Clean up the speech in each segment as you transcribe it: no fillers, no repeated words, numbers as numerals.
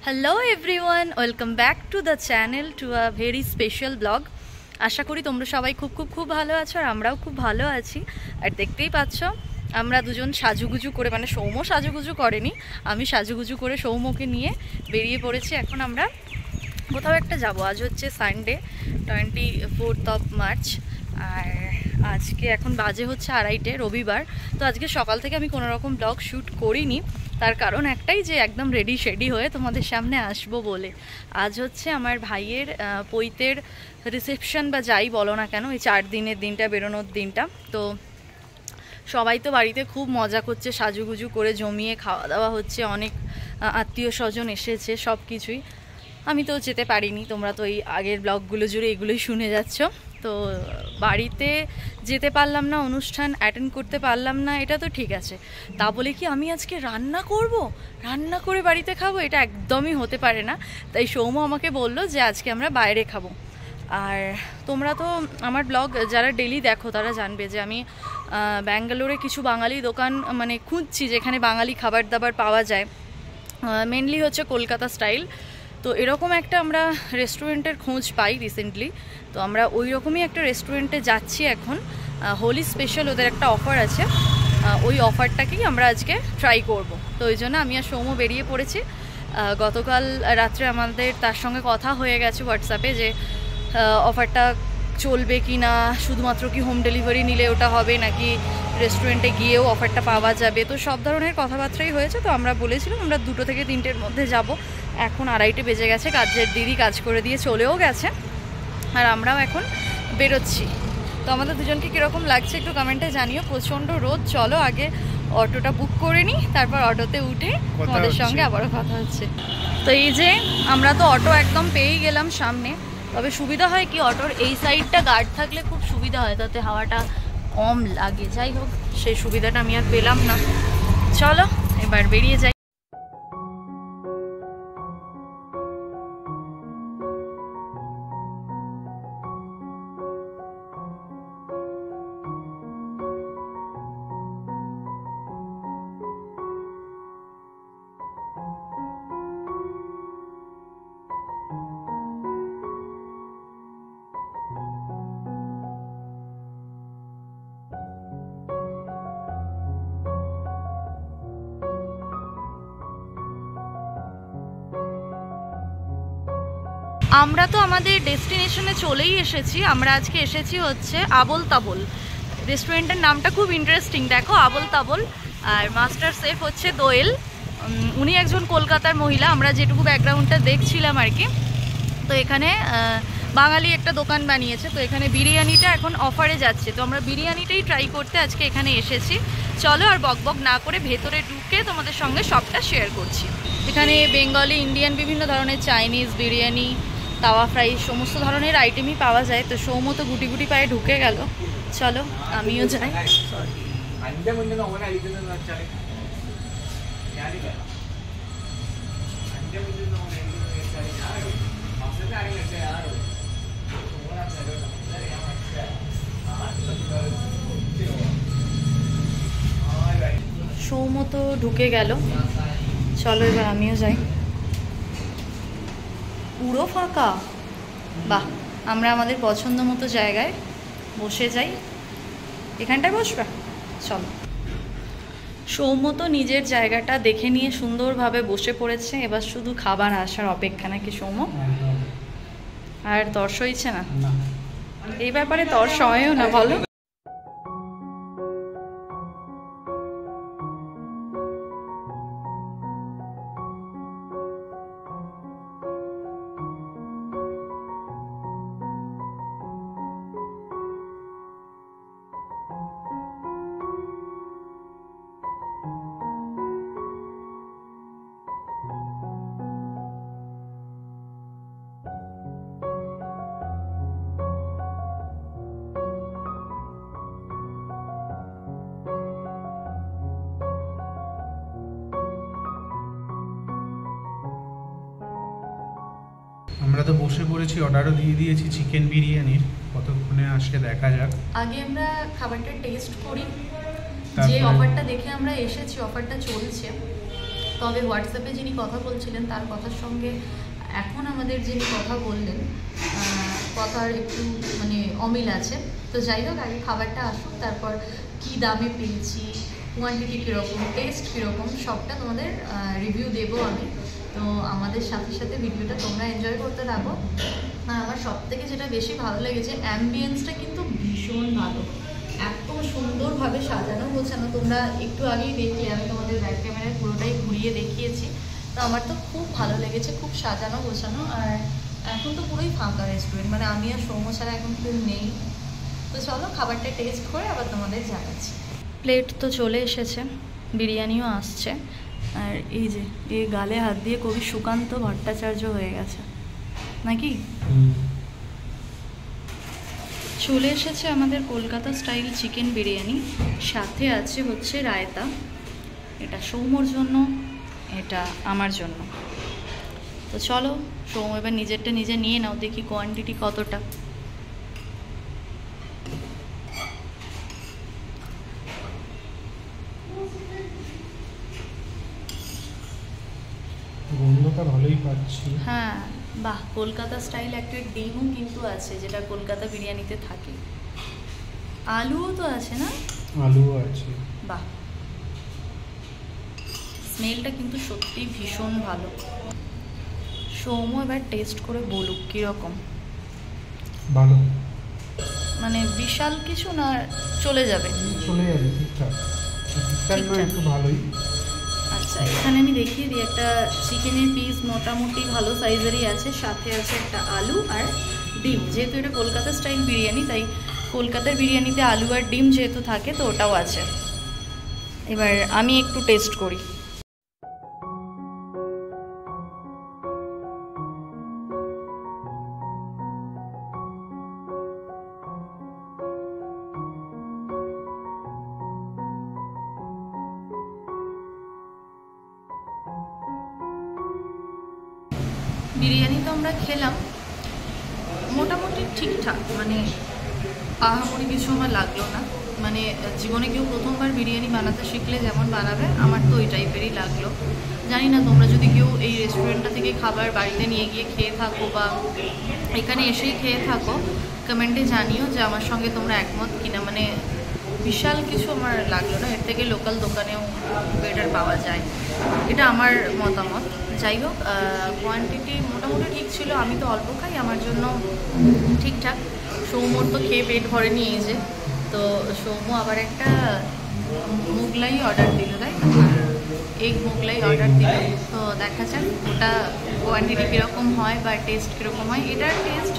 Hello everyone, welcome back to the channel to a very special blog. আশা করি তোমরা সবাই খুব ভালো আছো আর আমরাও খুব ভালো আছি। আর দেখতেই পাচ্ছ আমরা দুজন সাজুগুজু করে, মানে সৌম্য সাজুগুজু করেনি, আমি সাজুগুজু করে সৌম্যকে নিয়ে বেরিয়ে পড়েছি। এখন আমরা কোথাও একটা যাব। আজ হচ্ছে সানডে, 24 মার্চ। আর আজকে এখন বাজে হচ্ছে 2:30, রবিবার। তো আজকে সকাল থেকে আমি কোনো রকম ব্লগ শ্যুট করিনি, তার কারণ একটাই যে একদম রেডি হয়ে তোমাদের সামনে আসবো বলে। আজ হচ্ছে আমার ভাইয়ের পৈতের রিসেপশন বা যাই বলো না কেন, এই 4 দিনের দিনটা, বেরোনোর দিনটা। তো সবাই তো বাড়িতে খুব মজা করছে, সাজুগুজু করে জমিয়ে খাওয়া দাওয়া হচ্ছে, অনেক আত্মীয় স্বজন এসেছে, সব কিছুই। আমি তো যেতে পারিনি, তোমরা তো এই আগের ব্লগগুলো জুড়ে এগুলোই শুনে যাচ্ছ। তো বাড়িতে যেতে পারলাম না, অনুষ্ঠান অ্যাটেন্ড করতে পারলাম না, এটা তো ঠিক আছে। তা বলে কি আমি আজকে রান্না করে বাড়িতে খাবো? এটা একদমই হতে পারে না। তাই সৌম্য আমাকে বললো যে আজকে আমরা বাইরে খাবো। আর তোমরা তো আমার ব্লগ যারা ডেলি দেখো তারা জানবে যে আমি ব্যাঙ্গালোরে কিছু বাঙালি দোকান মানে খুঁজছি যেখানে বাঙালি খাবার দাবার পাওয়া যায়। মেনলি হচ্ছে কলকাতা স্টাইল। তো এরকম একটা আমরা রেস্টুরেন্টের খোঁজ পাই রিসেন্টলি। তো আমরা ওই রকমই একটা রেস্টুরেন্টে যাচ্ছি এখন। হোলি স্পেশাল ওদের একটা অফার আছে, ওই অফারটাকেই আমরা আজকে ট্রাই করব। তো ওই জন্য আমি আর সৌম্য বেরিয়ে পড়েছি। গতকাল রাত্রে আমাদের তার সঙ্গে কথা হয়ে গেছে হোয়াটসঅ্যাপে যে অফারটা চলবে কি না, শুধুমাত্র কি হোম ডেলিভারি নিলে ওটা হবে, নাকি রেস্টুরেন্টে গিয়েও অফারটা পাওয়া যাবে। তো সব ধরনের কথাবার্তাই হয়েছে। তো আমরা বলেছিলাম আমরা 2 থেকে 3টের মধ্যে যাব। এখন 2:30 বেজে গেছে, কাজের দিদি কাজ করে দিয়ে চলেও গেছে, আর আমরাও এখন বেরোচ্ছি। তো আমাদের দুজনকে কীরকম লাগছে একটু কমেন্টে জানিও। প্রচণ্ড রোদ। চলো আগে অটোটা বুক করে নিই, তারপর অটোতে উঠে তোমাদের সঙ্গে আবারও কথা হচ্ছে। তো এই যে আমরা তো অটো একদম পেয়েই গেলাম সামনে। তবে সুবিধা হয় কি, অটোর এই সাইডটা গার্ড থাকলে খুব সুবিধা হয়, তাতে হাওয়াটা কম লাগে। যাই হোক, সেই সুবিধাটা আমি আর পেলাম না। চলো এবার বেরিয়ে যাই। আমরা তো আমাদের ডেস্টিনেশনে চলেই এসেছি। আমরা আজকে এসেছি হচ্ছে আবল তাবল। রেস্টুরেন্টের নামটা খুব ইন্টারেস্টিং, দেখো, আবল তাবল। আর মাস্টার শেফ হচ্ছে দোয়েল, উনি একজন কলকাতার মহিলা, আমরা যেটুকু ব্যাকগ্রাউন্ডটা দেখছিলাম আর কি। তো এখানে বাঙালি একটা দোকান বানিয়েছে। তো এখানে বিরিয়ানিটা এখন অফারে যাচ্ছে, তো আমরা বিরিয়ানিটাই ট্রাই করতে আজকে এখানে এসেছি। চলো আর বকবক না করে ভেতরে ঢুকে তোমাদের সঙ্গে সবটা শেয়ার করছি। এখানে বেঙ্গলি, ইন্ডিয়ান, বিভিন্ন ধরনের চাইনিজ, বিরিয়ানি, তাওয়া ফ্রাই, সমস্ত ধরনের আইটেমই পাওয়া যায়। তো সৌম্য তো গুটি গুটি পায়ে ঢুকে গেল, চলো আমিও যাই। সৌম্য তো ঢুকে গেল, চলো এবার আমিও যাই। পুরো ফাঁকা, বাহ। আমরা আমাদের পছন্দ মতো জায়গায় বসে যাই। এখানটায় বসবা, চলো। সৌম্য তো নিজের জায়গাটা দেখে নিয়ে সুন্দরভাবে বসে পড়েছে। এবার শুধু খাবার আসার অপেক্ষা, নাকি সৌম্য? আর তর সইছে না এই ব্যাপারে? তর সয়ও না, বলো। আমরা তো বসে পড়েছি, অর্ডারও দিয়ে দিয়েছি চিকেন বিরিয়ানির। কতক্ষণে আসে দেখা যাক। আগে আমরা খাবারটা টেস্ট করি। যে অফারটা দেখে আমরা এসেছি, অফারটা চলছে। তবে হোয়াটসঅ্যাপে যিনি কথা বলছিলেন তার কথার সঙ্গে এখন আমাদের যিনি কথা বললেন কথার একটু মানে অমিল আছে। তো যাই হোক, আগে খাবারটা আসুক, তারপর কী দামে পেয়েছি, কোয়ান্টিটি কীরকম, টেস্ট কীরকম, সবটা তোমাদের রিভিউ দেবো আমি। তো আমাদের সাথে সাথে ভিডিওটা তোমরা এনজয় করতে থাকো। আর আমার সবথেকে যেটা বেশি ভালো লেগেছে, অ্যাম্বিয়েন্সটা কিন্তু ভীষণ ভালো, এত সুন্দরভাবে সাজানো গোছানো। তোমরা একটু আগেই দেখলে, আমি তোমাদের ব্যাক ক্যামেরায় পুরোটাই ঘুরিয়ে দেখিয়েছি। তো আমার তো খুব ভালো লেগেছে, খুব সাজানো গোছানো। আর এখন তো পুরোই ফাঁকা রেস্টুরেন্ট, মানে আমি আর সৌম্য ছাড়া এখন কেউ নেই। তো চলো খাবারটা টেস্ট করে আবার তোমাদের জানাচ্ছি। প্লেট তো চলে এসেছে, বিরিয়ানিও আসছে। আর এই যে এই গালে হাত দিয়ে কবি সুকান্ত ভট্টাচার্য হয়ে গেছে নাকি। চলে এসেছে আমাদের কলকাতা স্টাইল চিকেন বিরিয়ানি, সাথে আছে হচ্ছে রায়তা। এটা সৌম্যর জন্য, এটা আমার জন্য। তো চলো সৌম্য এবার নিজেরটা নিজে নিয়ে নাও, দেখি কোয়ান্টিটি কতটা। গন্ধটা ভালোই পাচ্ছি। হ্যাঁ বাহ, কলকাতা স্টাইল একটা ডিমও কিন্তু আছে, যেটা কলকাতা বিরিয়ানিতে থাকে। আলুও তো আছে না? আলুও আছে। বাহ, স্মেলটা কিন্তু সত্যি ভীষণ ভালো। সৌম্য এবার টেস্ট করে বলুক কীরকম। ভালো, মানে বিশাল কিছু না, চলে যাবে? চলে যাবে, ঠিকঠাক। ঠিকঠাক না, একটু ভালোই। আচ্ছা, এখানে আমি দেখিয়ে দিই, একটা চিকেনের পিস মোটামুটি ভালো সাইজেরই আছে, সাথে আছে একটা আলু আর ডিম। যেহেতু এটা কলকাতা স্টাইল বিরিয়ানি, তাই কলকাতার বিরিয়ানিতে আলু আর ডিম যেহেতু থাকে, তো ওটাও আছে। এবার আমি একটু টেস্ট করি। বিরিয়ানি তো আমরা খেলাম, মোটামুটি ঠিকঠাক, মানে আহামরি কিছু আমার লাগলো না। মানে জীবনে কেউ প্রথমবার বিরিয়ানি বানাতে শিখলে যেমন বানাবে, আমার তো ওই টাইপেরই লাগলো। জানি না তোমরা যদি কেউ এই রেস্টুরেন্টটা থেকে খাবার বাড়িতে নিয়ে গিয়ে খেয়ে থাকো বা এখানে এসেই খেয়ে থাকো, কমেন্টে জানিও যে আমার সঙ্গে তোমরা একমত কিনা। মানে বিশাল কিছু আমার লাগলো না, এর থেকে লোকাল দোকানেও বেটার পাওয়া যায়, এটা আমার মতামত। যাই হোক, কোয়ান্টিটি মোটামুটি ঠিক ছিল, আমি তো অল্প খাই, আমার জন্য ঠিকঠাক। সৌম্যর তো খেয়ে পেট ভরে নিয়ে যে, তো সৌম্য আবার একটা মোগলাই অর্ডার দিল, তাই না? এগ মোগলাই অর্ডার দিল। তো দেখা যাক ওটা কোয়ান্টিটি কীরকম হয় বা টেস্ট কীরকম হয়। এটার টেস্ট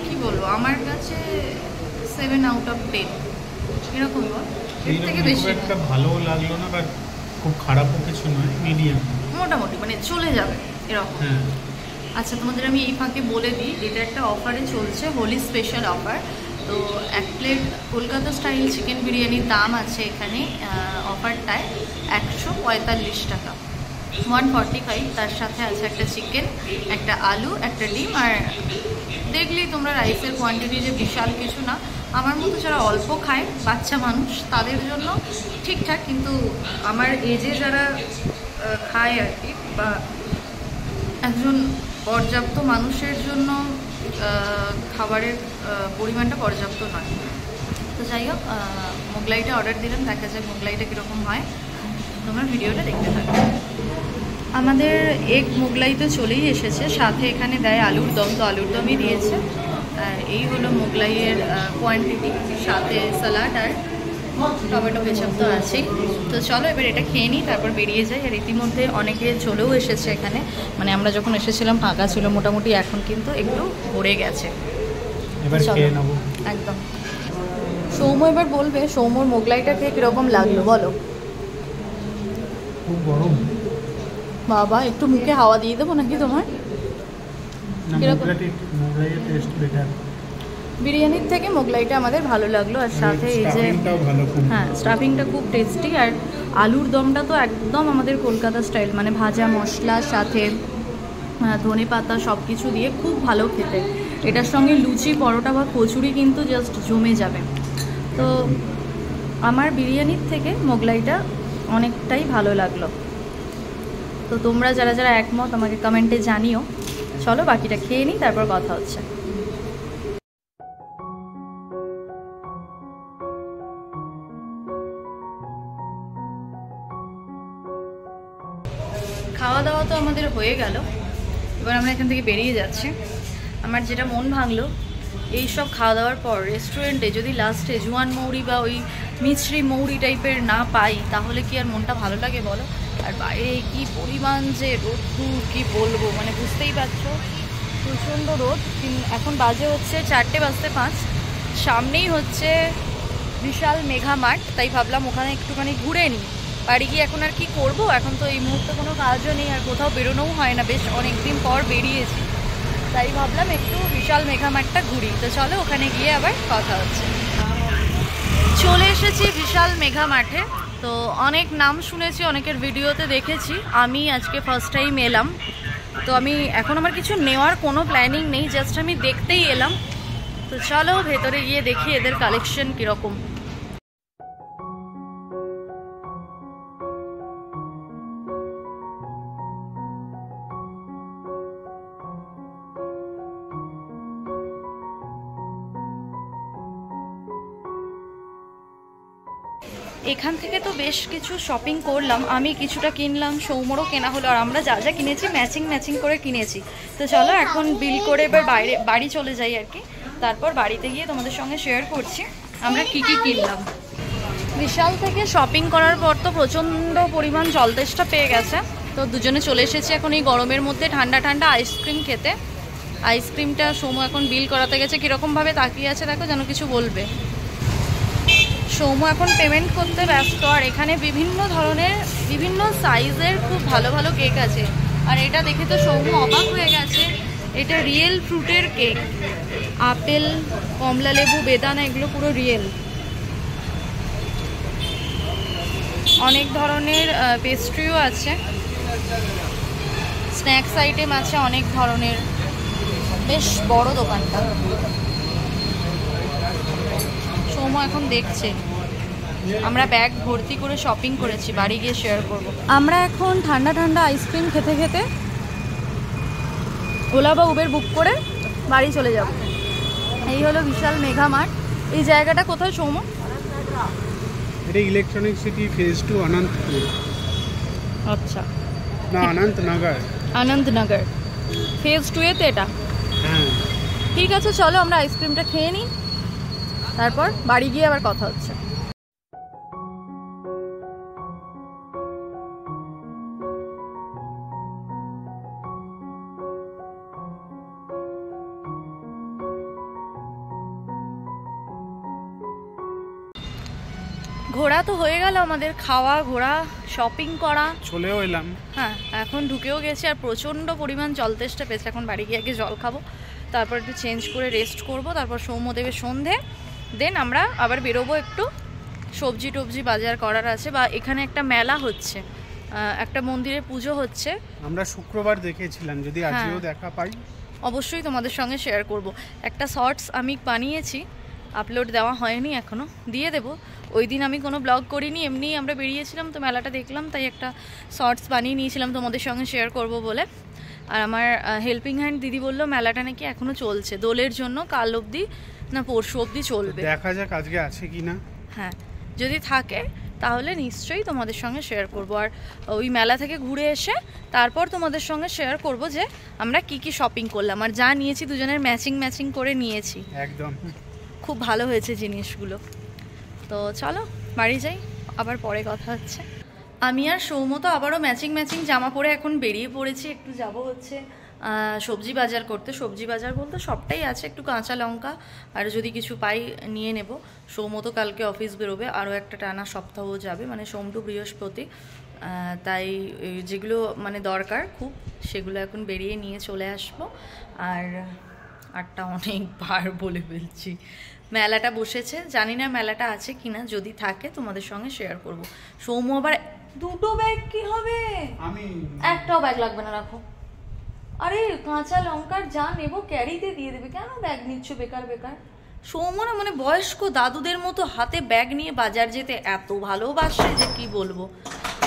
কি বলবো, আমার কাছে 7 out of 10 এরকম, এর থেকে বেশি একটা ভালো লাগলো না, বাট খুব খারাপও কিছু নয়, মিডিয়াম মোটামুটি, মানে চলে যাবে এরকম। আচ্ছা, তোমাদের আমি এই ফাঁকে বলে দিই, এটা একটা অফারে চলছে, হোলি স্পেশাল অফার। তো এক প্লেট কলকাতা স্টাইল চিকেন বিরিয়ানির দাম আছে এখানে অফারটায় 145 টাকা, 145। তার সাথে আছে একটা চিকেন, একটা আলু, একটা ডিম। আর দেখলেই তোমরা রাইসের কোয়ান্টিটি যে বিশাল কিছু না। আমার মতো যারা অল্প খায়, বাচ্চা মানুষ, তাদের জন্য ঠিকঠাক, কিন্তু আমার এজে যারা খায় আর কি, বা একজন পর্যাপ্ত মানুষের জন্য খাবারের পরিমাণটা পর্যাপ্ত নয়। তো যাই হোক, মোগলাইটা অর্ডার দিলাম, দেখা যাক মোগলাইটা কীরকম হয়। তোমরা ভিডিওটা দেখতে থাকো। আমাদের এগ মোগলাই তো চলেই এসেছে, সাথে এখানে দেয় আলুর দম, তো আলুর দমই দিয়েছে। আর এই হলো মোগলাইয়ের কোয়ান্টিটি, সাথে স্যালাড আর টমেটো কেচাপ তো আছেই। তো চলো এবার এটা খেয়ে নিই, তারপর বেরিয়ে যাই। আর ইতিমধ্যে অনেকে চলেও এসেছে এখানে, মানে আমরা যখন এসেছিলাম ফাঁকা ছিল মোটামুটি, এখন কিন্তু একটু ভরে গেছে। একদম। সৌম্য এবার বলবে সৌম্যর মোগলাইটা খেয়ে কীরকম লাগলো, বলো। খুব গরম বাবা, একটু মুখে হাওয়া দিয়ে দেবো নাকি তোমার? বিরিয়ানির থেকে মোগলাইটা আমাদের ভালো লাগলো। আর সাথে এই যে হ্যাঁ, স্টাফিংটা খুব টেস্টি। আর আলুর দমটা তো একদম আমাদের কলকাতা স্টাইল, মানে ভাজা মশলা, সাথে ধনে পাতা সব কিছু দিয়ে খুব ভালো খেতে। এটার সঙ্গে লুচি, পরোটা বা কচুরি কিন্তু জাস্ট জমে যাবে। তো আমার বিরিয়ানির থেকে মোগলাইটা অনেকটাই ভালো লাগলো। তো তোমরা যারা যারা একমত আমাকে কমেন্টে জানিও। চলো বাকিটা খেয়ে নিই, তারপর কথা হচ্ছে। খাওয়া দাওয়া তো আমাদের হয়ে গেল, এবার আমরা এখান থেকে বেরিয়ে যাচ্ছি। আমার যেটা মন ভাঙলো, এই সব খাওয়া দাওয়ার পর রেস্টুরেন্টে যদি লাস্টে জোয়ান মৌরি বা ওই মিছরি মৌরি টাইপের না পাই, তাহলে কি আর মনটা ভালো লাগে বলো? আর বাইরে কি পরিমাণ যে রোদ্দুর, কি বলবো, মানে বুঝতেই পারছো প্রচণ্ড রোদ। এখন বাজে হচ্ছে 4:05। সামনেই হচ্ছে বিশাল মেঘা মাঠ, তাই ভাবলাম ওখানে একটুখানি ঘুরে নিই। বাড়ি গিয়ে এখন আর কি করব, এখন তো এই মুহূর্তে কোনো কাজও নেই, আর কোথাও বেরোনোও হয় না, বেশ অনেক দিন পর বেরিয়েছি, তাই ভাবলাম একটু বিশাল মেঘা মাঠটা ঘুরি। তো চলো ওখানে গিয়ে আবার কথা হচ্ছে। চলে এসেছি বিশাল মেঘা মাঠে। তো অনেক নাম শুনেছি, অনেকের ভিডিওতে দেখেছি, আমি আজকে ফার্স্ট টাইম এলাম। তো আমি এখন আমার কিছু নেওয়ার কোনো প্ল্যানিং নেই, জাস্ট আমি দেখতেই এলাম। তো চলো ভেতরে গিয়ে দেখি এদের কালেকশন কীরকম। এখান থেকে তো বেশ কিছু শপিং করলাম, আমি কিছুটা কিনলাম, সৌমরও কেনা হলো, আর আমরা যা যা কিনেছি ম্যাচিং করে কিনেছি। তো চলো এখন বিল করে এবার বাড়ি চলে যাই আর কি। তারপর বাড়িতে গিয়ে তোমাদের সঙ্গে শেয়ার করছি আমরা কি কি কিনলাম। বিশাল থেকে শপিং করার পর তো প্রচণ্ড পরিমাণ জলতেষ্টা পেয়ে গেছে। তো দুজনে চলে এসেছি এখন এই গরমের মধ্যে ঠান্ডা ঠান্ডা আইসক্রিম খেতে। আইসক্রিমটা সৌম এখন বিল করাতে গেছে, কীরকমভাবে তাকিয়ে আছে দেখো, যেন কিছু বলবে। সৌম এখন পেমেন্ট করতে ব্যস্ত। আর এখানে বিভিন্ন ধরনের বিভিন্ন সাইজের খুব ভালো ভালো কেক আছে। আর এটা দেখে তো সৌম অবাক হয়ে গেছে, এটা রিয়েল ফ্রুটের কেক, আপেল, কমলা লেবু, বেদানা, এগুলো পুরো রিয়েল। অনেক ধরনের পেস্ট্রিও আছে, স্ন্যাক্স আইটেম আছে অনেক ধরনের, বেশ বড় দোকানটা। সৌম এখন দেখছে। আমরা ব্যাগ ভর্তি করে শপিং করেছি, বাড়ি গিয়ে শেয়ার করব। আমরা এখন ঠান্ডা ঠান্ডা আইসক্রিম খেতে খেতে ওলা বা উবের বুক করে বাড়ি চলে যাব। এই হলো বিশাল মেঘা মাঠ। এই জায়গাটা কোথায় সৌম? এটা ইলেকট্রনিক সিটি ফেজ 2 অনন্তপুর। আচ্ছা, না অনন্তনগর। অনন্তনগর ফেজ 2 এতে এটা। হ্যাঁ ঠিক আছে, চলো আমরা আইসক্রিমটা খেয়ে নিই, তারপর বাড়ি গিয়ে আবার কথা হচ্ছে। ঘোরা তো হয়ে গেল আমাদের, খাওয়া ঘোরা শপিং করা, চলেও এলাম। হ্যাঁ এখন ঢুকেও গেছি। আর প্রচণ্ড পরিমাণ জলতেষ্টা পেয়েছে। এখন বাড়ি গিয়ে আগে জল খাবো, তারপর একটু চেঞ্জ করে রেস্ট করব, তারপর সৌম্য দেবে সন্ধে, দেন আমরা আবার বেরোবো একটু সবজি টবজি বাজার করার আছে। বা এখানে একটা মেলা হচ্ছে, একটা মন্দিরে পুজো হচ্ছে। আমরা শুক্রবার দেখেছিলাম, যদি আজকেও দেখা পাই অবশ্যই তোমাদের সঙ্গে শেয়ার করব। একটা শর্টস আমি বানিয়েছি, আপলোড দেওয়া হয়নি এখনও, দিয়ে দেবো। ওই দিন আমি কোনো ব্লগ করিনি, এমনি আমরা বেরিয়েছিলাম তো মেলাটা দেখলাম, তাই একটা শর্টস বানিয়ে নিয়েছিলাম তোমাদের সঙ্গে শেয়ার করব বলে। আর আমার হেল্পিং হ্যান্ড দিদি বললো মেলাটা নাকি এখনও চলছে, দোলের জন্য কাল অবধি না পরশু অবধি চলবে। দেখা যাক আজকে আছে কি না। হ্যাঁ যদি থাকে তাহলে নিশ্চয়ই তোমাদের সঙ্গে শেয়ার করব। আর ওই মেলা থেকে ঘুরে এসে তারপর তোমাদের সঙ্গে শেয়ার করব যে আমরা কি কি শপিং করলাম। আর যা নিয়েছি দুজনের ম্যাচিং করে নিয়েছি, একদম খুব ভালো হয়েছে জিনিসগুলো। তো চলো বাড়ি যাই, আবার পরে কথা হচ্ছে। আমি আর সৌম তো আবারও ম্যাচিং জামা পরে এখন বেরিয়ে পড়েছি। একটু যাব হচ্ছে সবজি বাজার করতে। সবজি বাজার বলতে সবটাই আছে, একটু কাঁচা লঙ্কা আর যদি কিছু পাই নিয়ে নেব। সৌম তো কালকে অফিস বেরোবে, আরও একটা টানা সপ্তাহ যাবে, মানে সোম টু বৃহস্পতি, তাই যেগুলো মানে দরকার খুব সেগুলো এখন বেরিয়ে নিয়ে চলে আসবো। আরটা অনেকবার বলে ফেলছি। মেলাটা বসেছে, জানি না মেলাটা আছে কিনা, যদি থাকে তোমাদের সঙ্গে শেয়ার করব। সৌম্য আবার দুটো ব্যাগ কি হবে? আমি একটাও ব্যাগ লাগবে না, রাখো। আরে কাঁচা লঙ্কার যা নেবো ক্যারিতে দিয়ে দেবে, কেন ব্যাগ নিচ্ছ বেকার? সৌম্য না মানে বয়স্ক দাদুদের মতো হাতে ব্যাগ নিয়ে বাজার যেতে এত ভালোবাসে যে কি বলবো।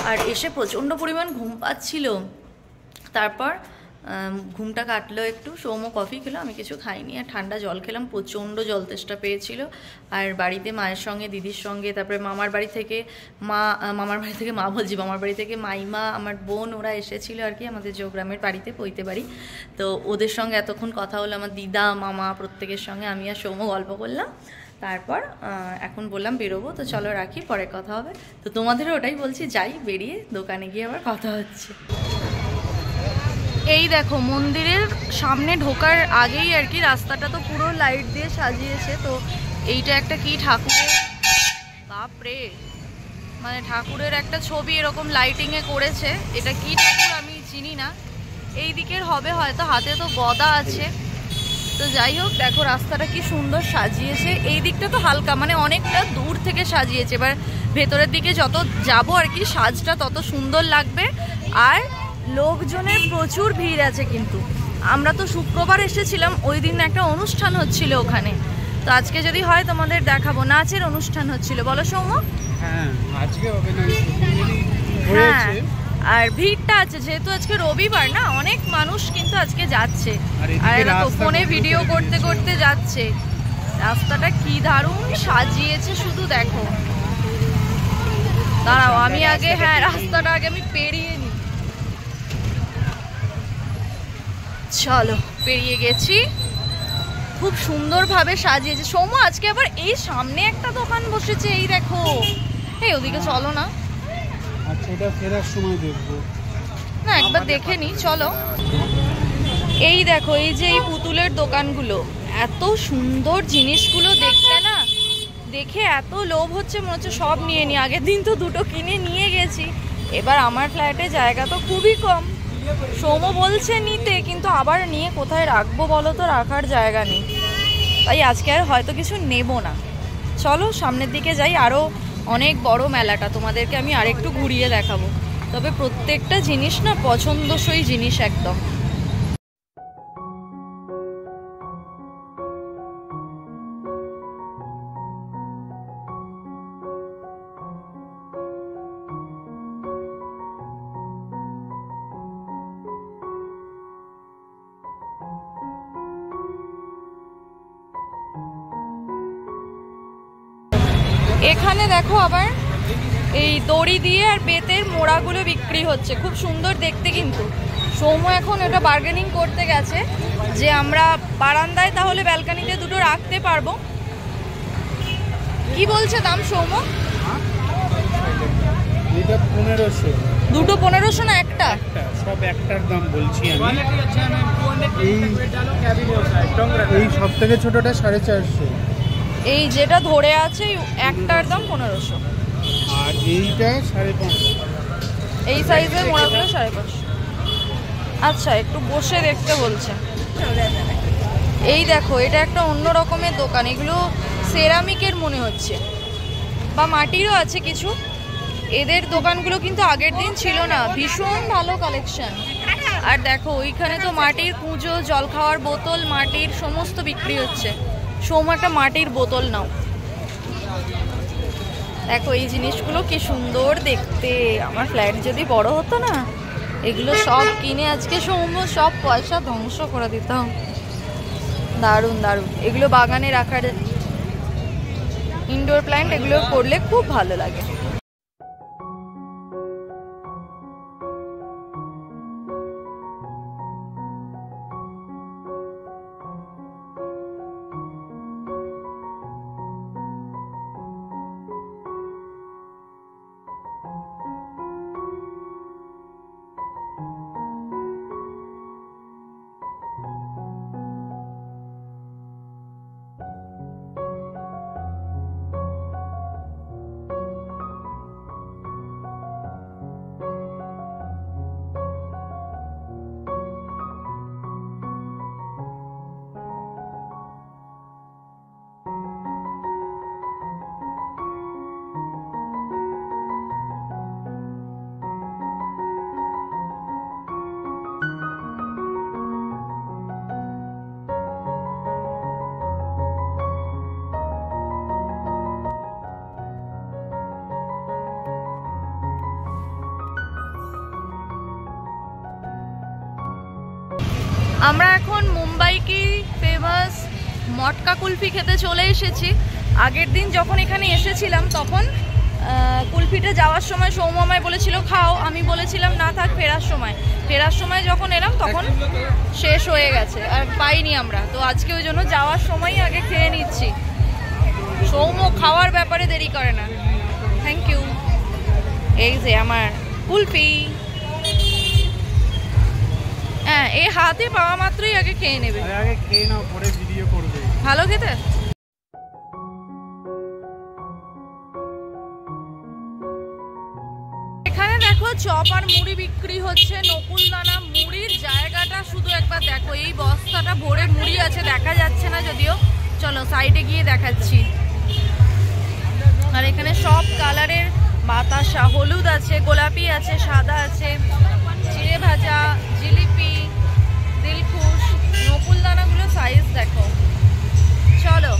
আর এসে প্রচণ্ড পরিমাণ ঘুম পাচ্ছিল, তারপর ঘুমটা কাটলো একটু। সৌম্য কফি খেলো, আমি কিছু খাইনি, আর ঠান্ডা জল খেলাম, প্রচণ্ড জল তেষ্টা পেয়েছিল। আর বাড়িতে মায়ের সঙ্গে, দিদির সঙ্গে, তারপরে মামার বাড়ি থেকে মামার বাড়ি থেকে মাইমা, আমার বোন, ওরা এসেছিল আর কি আমাদের গ্রামের বাড়িতে, পৈতে বাড়ি। তো ওদের সঙ্গে এতক্ষণ কথা হলো, আমার দিদা মামা প্রত্যেকের সঙ্গে আমি আর সৌম্য গল্প করলাম। তারপর এখন বললাম বেরোবো, তো চলো রাখি, পরে কথা হবে। তো তোমাদেরও ওটাই বলছি, যাই, বেরিয়ে দোকানে গিয়ে আবার কথা হচ্ছে। এই দেখো মন্দিরের সামনে ঢোকার আগেই আর কি রাস্তাটা তো পুরো লাইট দিয়ে সাজিয়েছে। তো এইটা একটা কি ঠাকুরের, বাপরে, মানে ঠাকুরের একটা ছবি এরকম লাইটিংয়ে করেছে। এটা কি ঠাকুর আমি চিনি না, এই দিকের হবে হয়তো, হাতে তো গদা আছে। তো যাই হোক, দেখো রাস্তাটা কি সুন্দর সাজিয়েছে। এই দিকটা তো হালকা, মানে অনেকটা দূর থেকে সাজিয়েছে। এবার ভেতরের দিকে যত যাবো আর কি, সাজটা তত সুন্দর লাগবে। আর লোকজনের প্রচুর ভিড় আছে, কিন্তু আমরা তো শুক্রবার এসেছিলাম, ওই দিন একটা অনুষ্ঠান হচ্ছিল ওখানে। তো আজকে যদি হয় তোমাদের দেখাবো, নাচের অনুষ্ঠান হচ্ছিল, বলো সৌম্য? হ্যাঁ, আজকে হবে না, হ্যাঁ, আর ভিড়টা আছে যেহেতু আজকে রবিবার না, অনেক মানুষ কিন্তু আজকে যাচ্ছে। আর এরা তো ফোনে ভিডিও করতে করতে যাচ্ছে। রাস্তাটা কি দারুণ সাজিয়েছে, শুধু দেখো। দাঁড়াও আমি আগে, হ্যাঁ রাস্তাটা আগে আমি পেরিয়ে নিই। চলো, পেরিয়ে গেছি। খুব সুন্দরভাবে সাজিয়েছে। সৌম্য আজকে আবার এই সামনে একটা দোকান বসেছে, এই দেখো। এই ওদিকে চলো না, আচ্ছা এটা ফেরার সময় দেখবো না, একবার দেখে নি, চলো। এই দেখো, এই যে এই পুতুলের দোকানগুলো, এত সুন্দর জিনিসগুলো দেখতে না, দেখে এত লোভ হচ্ছে, মনে হচ্ছে সব নিয়ে নি। আগের দিন তো দুটো কিনে নিয়ে গেছি, এবার আমার ফ্ল্যাটে জায়গা তো খুবই কম। সৌম্য বলছে নিতে, কিন্তু আবার নিয়ে কোথায় রাখবো বলো তো, রাখার জায়গা নেই। তাই আজকে আর হয়তো কিছু নেব না। চলো সামনের দিকে যাই, আরও অনেক বড় মেলাটা তোমাদেরকে আমি আরেকটু ঘুরিয়ে দেখাবো। তবে প্রত্যেকটা জিনিস না পছন্দসই জিনিস একদম। এখানে দেখো আবার এই দড়ি দিয়ে আর বেতের মোড়াগুলো বিক্রি হচ্ছে, খুব সুন্দর দেখতে। কিন্তু সৌম্য এখন এটা বার্গেনিং করতে গেছে যে আমরা বারান্দায় তাহলে ব্যালকানিতে দুটো রাখতে পারবো। কি বলছে দাম সৌম্য? এটা 1500। দুটো 1500 না একটা? সব একটার দাম বলছি আমি। এই সব থেকে ছোটটা 450। এই যেটা ধরে আছে একটার দাম 1500, আর এইটা 550। এই সাইজের মোড়াগুলো 550। আচ্ছা, একটু বসে দেখতে বলছে। এই দেখো, এটা একটা অন্য রকমের দোকান। এগুলো সেরামিকের মনে হচ্ছে, বা মাটিরও আছে কিছু। এদের দোকানগুলো কিন্তু আগের দিন ছিল না, ভীষণ ভালো কালেকশন। আর দেখো ওইখানে তো মাটির কুঁজো, জল খাওয়ার বোতল, মাটির সমস্ত বিক্রি হচ্ছে। সৌম্য একটা মাটির বোতল নাও। দেখো এই জিনিসগুলো কি সুন্দর দেখতে। আমার ফ্ল্যাট যদি বড় হতো না, এগুলো সব কিনে আজকে সৌম্য সব পয়সা ধ্বংস করে দিতাম। দারুণ দারুণ, এগুলো বাগানে রাখার ইনডোর প্ল্যান্ট, এগুলো করলে খুব ভালো লাগে। আমরা এখন মুম্বাই কি ফেমাস মটকা কুলফি খেতে চলে এসেছি। আগের দিন যখন এখানে এসেছিলাম তখন কুলফিটা যাওয়ার সময় সৌম্য আমায় বলেছিল খাও, আমি বলেছিলাম না থাক, ফেরার সময় যখন এলাম তখন শেষ হয়ে গেছে আর পাইনি আমরা। তো আজকে ওই জন্য যাওয়ার সময় আগে খেয়ে নিচ্ছি। সৌম্য খাওয়ার ব্যাপারে দেরি করে না। Thank you. এই যে আমার কুলফি, হ্যাঁ এই হাতে পাওয়া মাত্রই আগে খেয়ে নেবে। আগে খেয়ে নাও, পরে ভিডিও করবে। ভালো খেতে। এখানে দেখো চপ আর মুড়ি বিক্রি হচ্ছে, নকুলদানা মুড়ির জায়গাটা শুধু একবার দেখো। এই বস্তাটা ভরে মুড়ি আছে, দেখা যাচ্ছে না যদিও, চলো সাইডে গিয়ে দেখাচ্ছি। আর এখানে সব কালারের বাতাসা, হলুদ আছে, গোলাপি আছে, সাদা আছে, চিড়ে ভাজা, জিলিপি, দিলখুশ। নকুলদানাগুলো সাইজ দেখো। চলো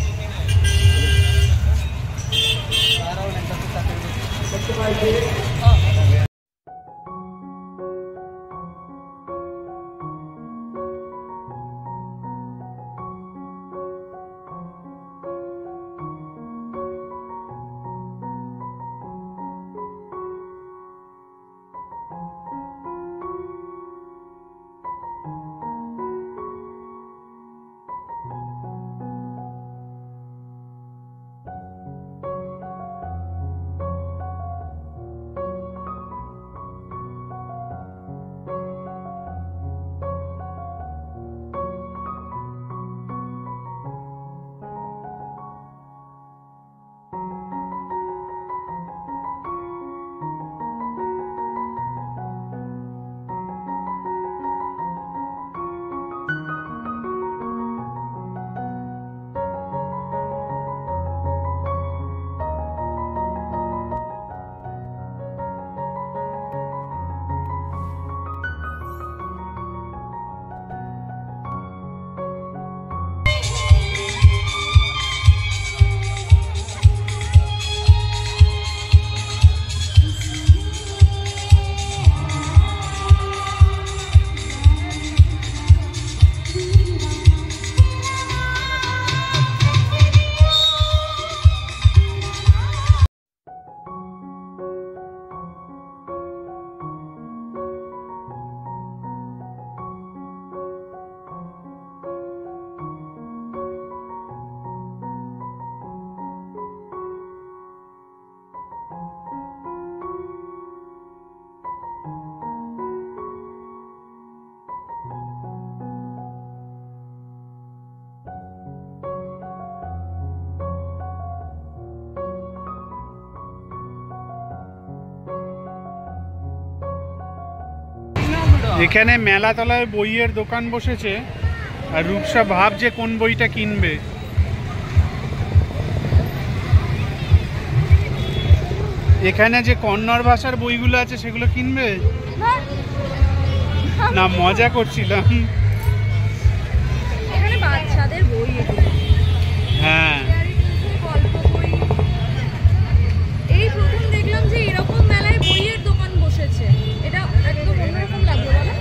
এখানে মেলাতলায় বইয়ের দোকান বসেছে আর রূপসা ভাবছে কোন বইটা কিনবে। এখানে যে কন্নড় ভাষার বইগুলো আছে সেগুলো কিনবে না? মজা করছিলাম। এখানে বাচ্চাদের বই, হ্যাঁ এই প্রথম দেখলাম যে এরকম মেলায় বইয়ের দোকান বসেছে। এটা একদম অন্যরকম লাগলো বলো?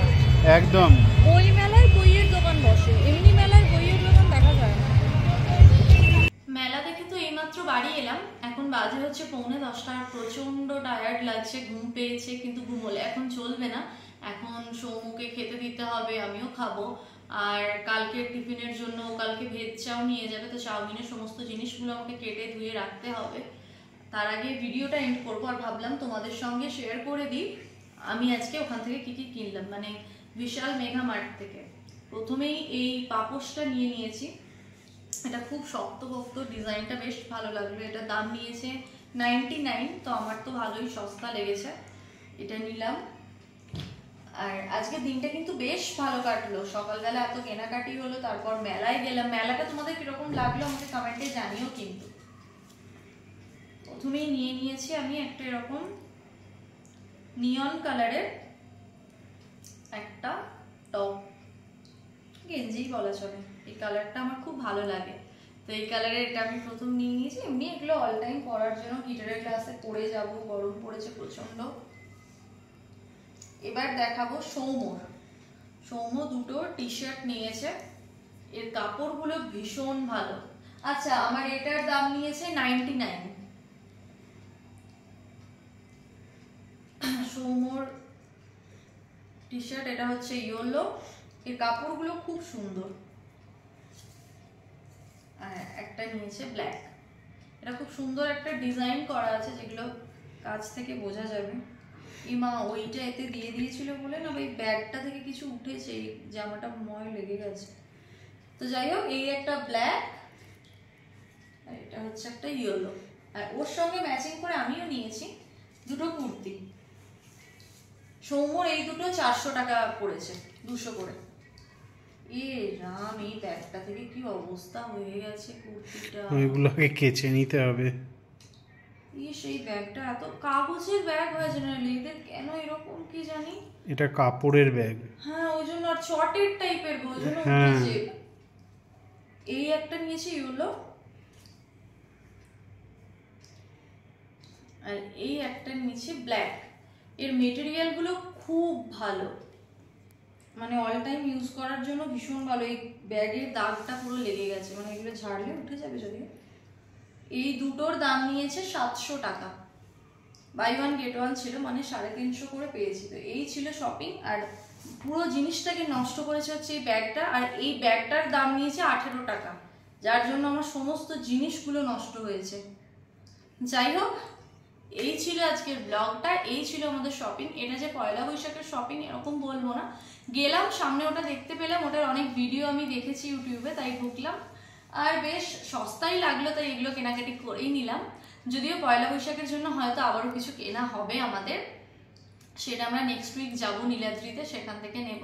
একদম। বই মেলায় বইয়ের দোকান বসে, এমনি মেলায় বইয়ের দোকান দেখা যায় না। মেলা দেখে তো এইমাত্র বাড়ি এলাম, এখন বাজে হচ্ছে 9:45। প্রচন্ড টায়ার্ড লাগছে, ঘুম পেয়েছে, কিন্তু ঘুমোলে এখন চলবে না। এখন সৌমুকে খেতে দিতে হবে, আমিও খাবো। আর কালকে টিফিনের জন্য কালকে ভেজ চাও নিয়ে যাবে, তো চাউমিনের সমস্ত জিনিসগুলো আমাকে কেটে ধুয়ে রাখতে হবে। তার আগে ভিডিওটা এন্ড করবো, আর ভাবলাম তোমাদের সঙ্গে শেয়ার করে দিই আমি আজকে ওখান থেকে কি কি কিনলাম, মানে বিশাল মেগা মার্ট থেকে। প্রথমেই এই পাপোশটা নিয়ে নিয়েছি। এটা খুব শক্তপোক্ত, ডিজাইনটা বেশ ভালো লাগলো। এটা দাম নিয়েছে 99, তো আমার তো ভালোই সস্তা লেগেছে, এটা নিলাম। আর আজকে দিনটা কিন্তু বেশ ভালো কাটলো, সকালবেলা এত কেনাকাটি হলো, তারপর মেলায় গেলাম। মেলাটা তোমাদের কিরকম লাগলো আমাকে কমেন্টে জানিও। কিন্তু প্রথমেই নিয়ে নিয়েছি আমি একটা এরকম নিয়ন কালারের একটা টপ, গেঞ্জি বলা চলে। এই কালারটা আমার খুব ভালো লাগে, তো এই কালারের এটা আমি প্রথম নিয়ে নিয়েছি। এমনি এগুলো অল টাইম পরার জন্য, গিটারের ক্লাসে পরে যাব, গরম পড়েছে প্রচন্ড। এবার দেখাবো সৌম্যর। সৌম্য দুটো টি শার্ট নিয়েছে, এর কাপড়গুলো ভীষণ ভালো। আচ্ছা, আমার এটার দাম নিয়েছে 99। সৌম্যর টি শার্ট, এটা হচ্ছে ইয়েলো, এর কাপড়গুলো খুব সুন্দর। একটা নিয়েছে ব্ল্যাক, এটা খুব সুন্দর একটা ডিজাইন করা আছে, যেগুলো কাছ থেকে বোঝা যাবে। ইমা ওইটা এতে দিয়ে দিয়েছিল বলে না, ওই ব্যাগটা থেকে কিছু উঠেছে, এই জামাটা ময় লেগে গেছে। তো যাই হোক, এই একটা ব্ল্যাক, আর এটা হচ্ছে একটা ইয়েলো। আর ওর সঙ্গে ম্যাচিং করে আমিও নিয়েছি দুটো কুর্তি। সৌম্যর এই দুটো 400 টাকা পড়েছে, 200 করে। এ রাম, এই ব্যাগটা থেকে কি অবস্থা হয়ে গেছে কুর্তিটা, ওইগুলোকে কেচে নিতে হবে। সেই ব্যাগটা এত কাগজের ব্যাগ হয় জেনারেলি, এদের কেন এরকম কি জানি। এটা কাপড়ের ব্যাগ। হ্যাঁ, ওই জন্য, আর চটের টাইপের ওই জন্য হ্যাঁ। উঠেছে। এই একটা নিয়েছি ইয়েলো, আর এই একটা নিয়েছি ব্ল্যাক। এর মেটেরিয়াল গুলো খুব ভালো, মানে অল টাইম ইউজ করার জন্য ভীষণ ভালো। এই ব্যাগের দাগটা পুরো লেগে গেছে, মানে এগুলো ঝাড়লে উঠে যাবে যদি। এই দুটোর দাম নিয়েছে 700 টাকা, বাই ওয়ান গেট ওয়ান ছিল, মানে 350 করে পেয়েছি। তো এই ছিল শপিং। আর পুরো জিনিসটাকে নষ্ট করেছে হচ্ছে এই ব্যাগটা, আর এই ব্যাগটার দাম নিয়েছে 18 টাকা, যার জন্য আমার সমস্ত জিনিসগুলো নষ্ট হয়েছে। যাই হোক, এই ছিল আজকের ব্লগটা, এই ছিল আমাদের শপিং। এটা যে পয়লা বৈশাখের শপিং এরকম বলবো না, গেলাম সামনে ওটা দেখতে পেলাম, ওটার অনেক ভিডিও আমি দেখেছি ইউটিউবে, তাই ঢুকলাম, আর বেশ সস্তাই লাগলো, তাই এগুলো কেনাকাটি করেই নিলাম। যদিও পয়লা বৈশাখের জন্য হয়তো আবারও কিছু কেনা হবে আমাদের, সেটা আমরা নেক্সট উইক যাবো নীলাদ্রিতে, সেখান থেকে নেব।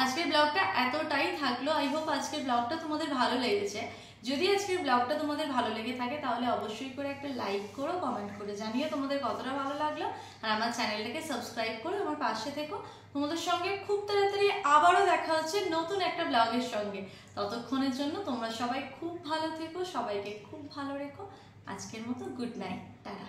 আজকের ব্লগটা এতটাই থাকলো। আই হোপ আজকের ব্লগটা তোমাদের ভালো লেগেছে। যদি আজকের ব্লগটা তোমাদের ভালো লেগে থাকে তাহলে অবশ্যই করে একটা লাইক করো, কমেন্ট করে জানিও তোমাদের কতটা ভালো লাগলো, আর আমার চ্যানেলটাকে সাবস্ক্রাইব করো, আমার পাশে থেকো। তোমাদের সঙ্গে খুব তাড়াতাড়ি আবারও দেখা হচ্ছে নতুন একটা ব্লগের সঙ্গে। ততক্ষণের জন্য তোমরা সবাই খুব ভালো থেকো, সবাইকে খুব ভালো রেখো। আজকের মতো গুড নাইট, টাটা।